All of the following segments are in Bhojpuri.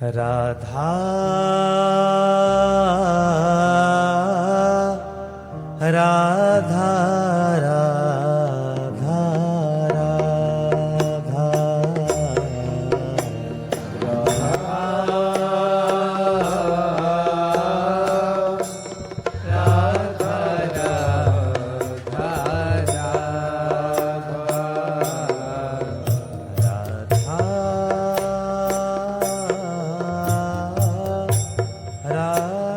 Radha Radha Radha Radha Radha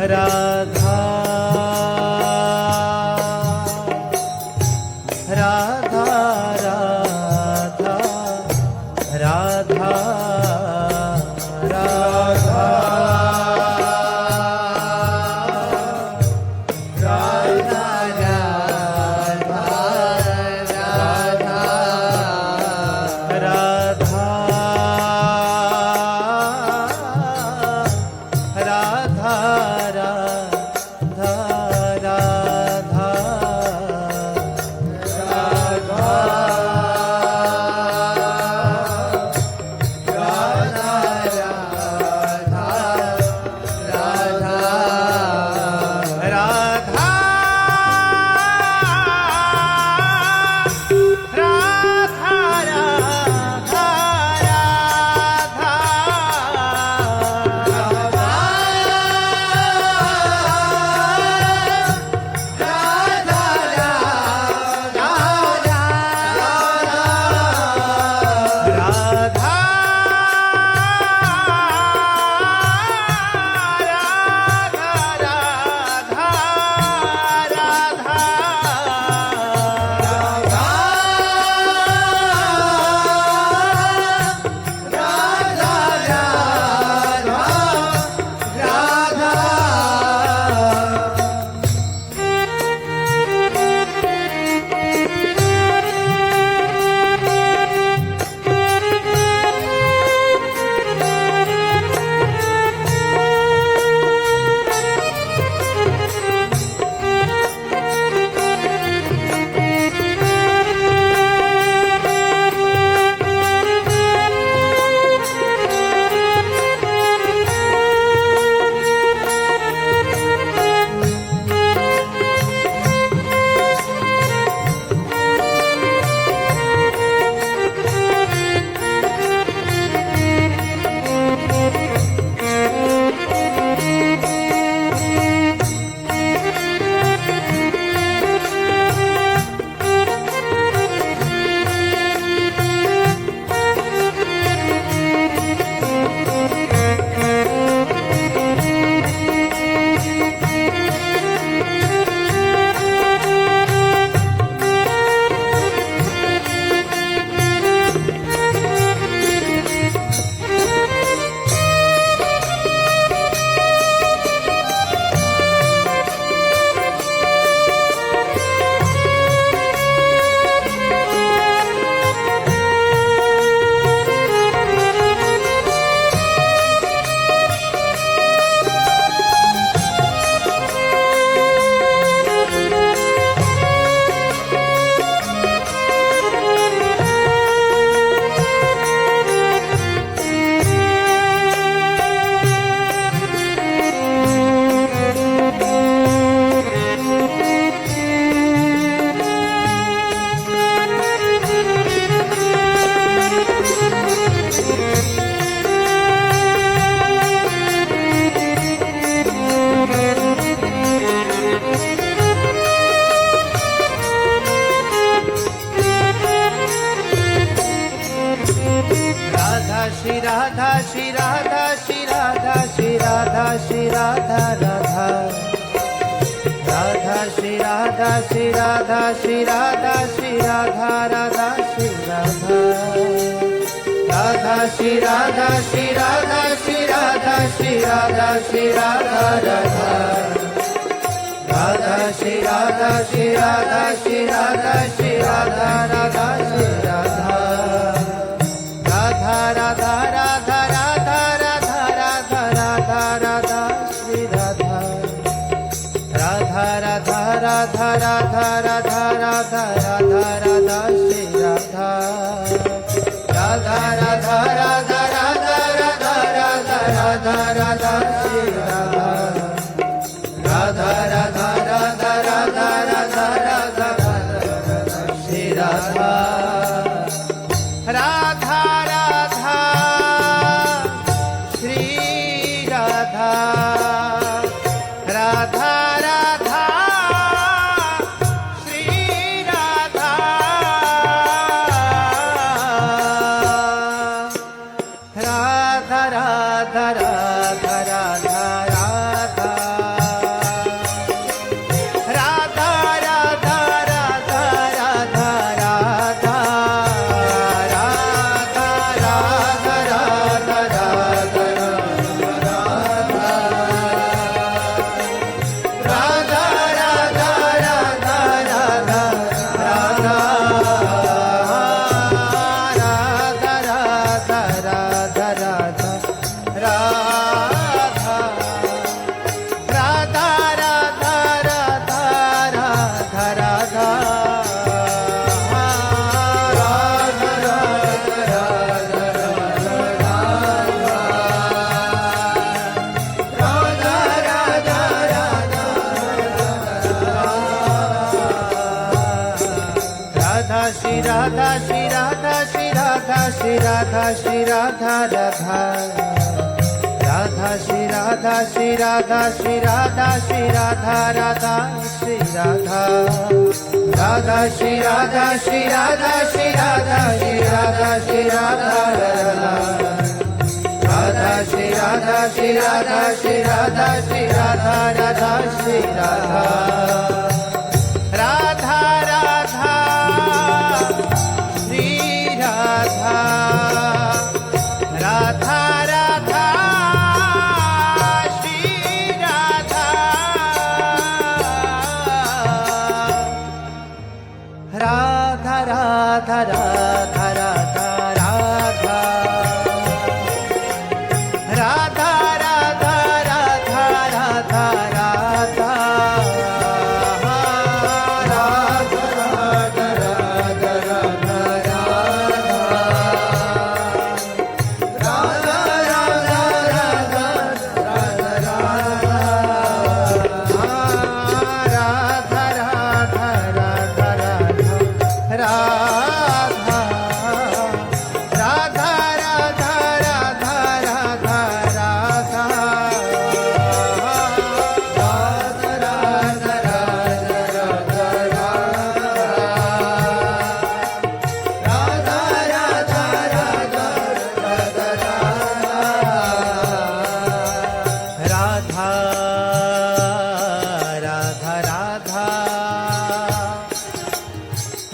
Radha Radha Radha Radha Radha Shri Radha Shri Radha Shri Radha Shri Radha Shri Radha Radha Radha Shri Radha Shri Radha Shri Radha Shri Radha Radha Shri Radha Radha Shri Radha Shri Radha Shri Radha Shri Radha Shri Radha Radha Radha Shri Radha Shri Radha Shri Radha Shri Radha Radha Shri Radha Radha Radha Radha Radha Radha Radha Radha Shri Radha Radha Radha Radha Radha Radha Radha Radha Radha Shri Radha Radha Radha Radha Radha Radha Radha Radha Radha Shri Radha Radha Radha Radha Radha Radha Radha Radha Shri Radha Radha Radha Shri Radha Radha Radha Shri Radha Radha Radha Radha Radha Radha Radha Radha Radha Radha Radha Radha Shri Radha, Shri Radha, Shri Radha, Shri Radha, Shri Radha, Radha. Radha, Shri Radha, Shri Radha, Shri Radha, Shri Radha, Radha, Shri Radha. Radha, Shri Radha, Shri Radha, Shri Radha, Shri Radha, Shri Radha, Radha. Radha, Shri Radha, Shri Radha, Shri Radha, Shri Radha, Radha, Shri Radha. Radha, Radha. Radha Radha Shri Radha Radha Radha Radha Radha Radha Radha Radha Radha Radha Radha Radha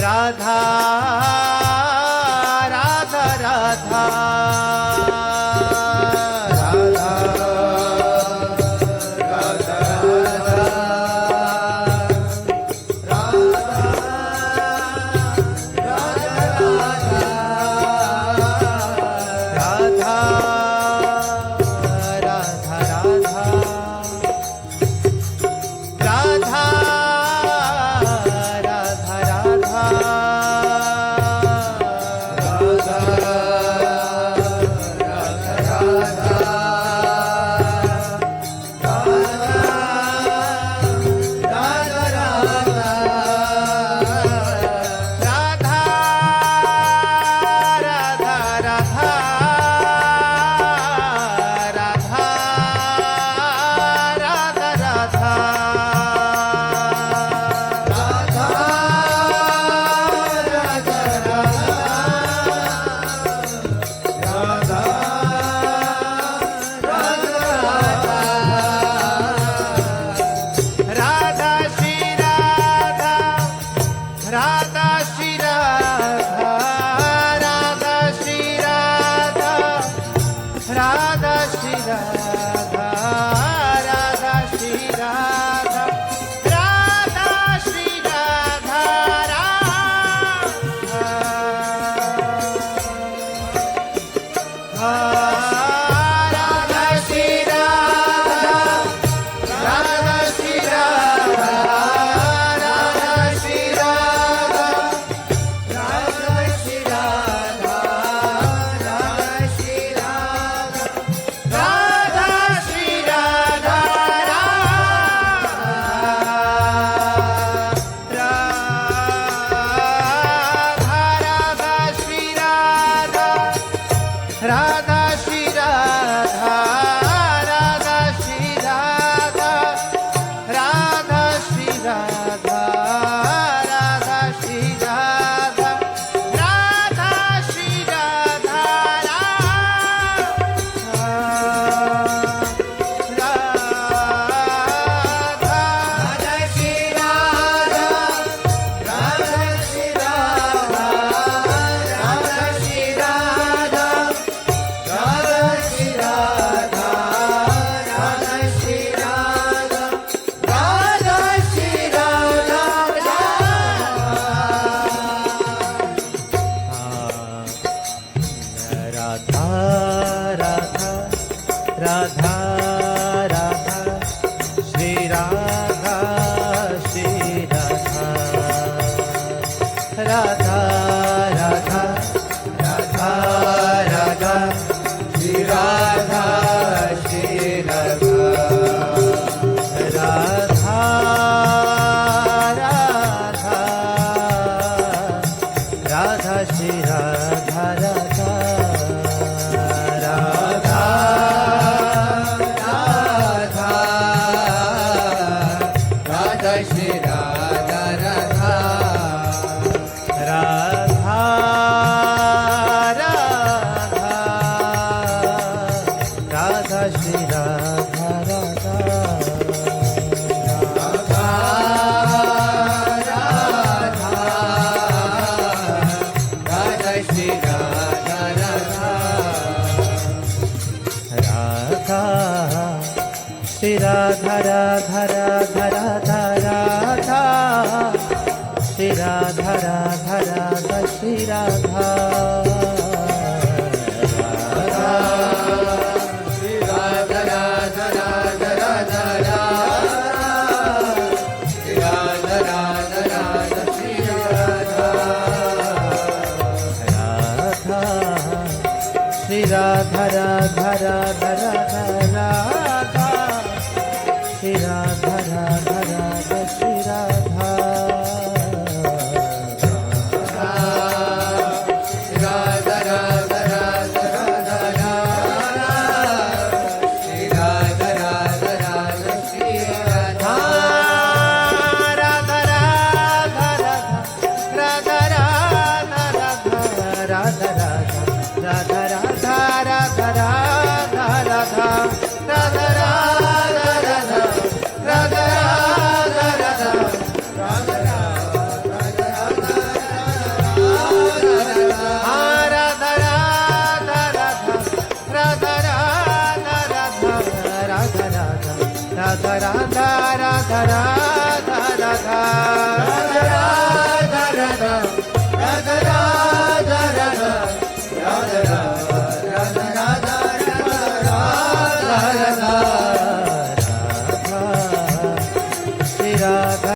Radha Radha Radha Radha Radha Shri Radha Shri Radha Radha Radha Radha Radha Shri Radha Shri Radha Radha Radha Radha Shri Radha Radha Radha Radha Radha Shri Radha Radha Radha Radha Radha Shri Radha Radha Radha Radha Shri Radha Radha Radha Shri Radha Radha Radha Radha Radha Shri Radha Radha Radha Shri Radha Radha Shri Radha Radha Radha Radha Shri Radha Radha Radha Shri Radha Radha Shri Radha Radha Radha Radha Radha Shri Radha Radha Radha Shri Radha Radha Radha Radha Radha Shri Radha Radha Radha Shri Radha Radha Radha Radha Radha Radha Radha Radha Radha Radha Radha Radha Radha Radha Radha Radha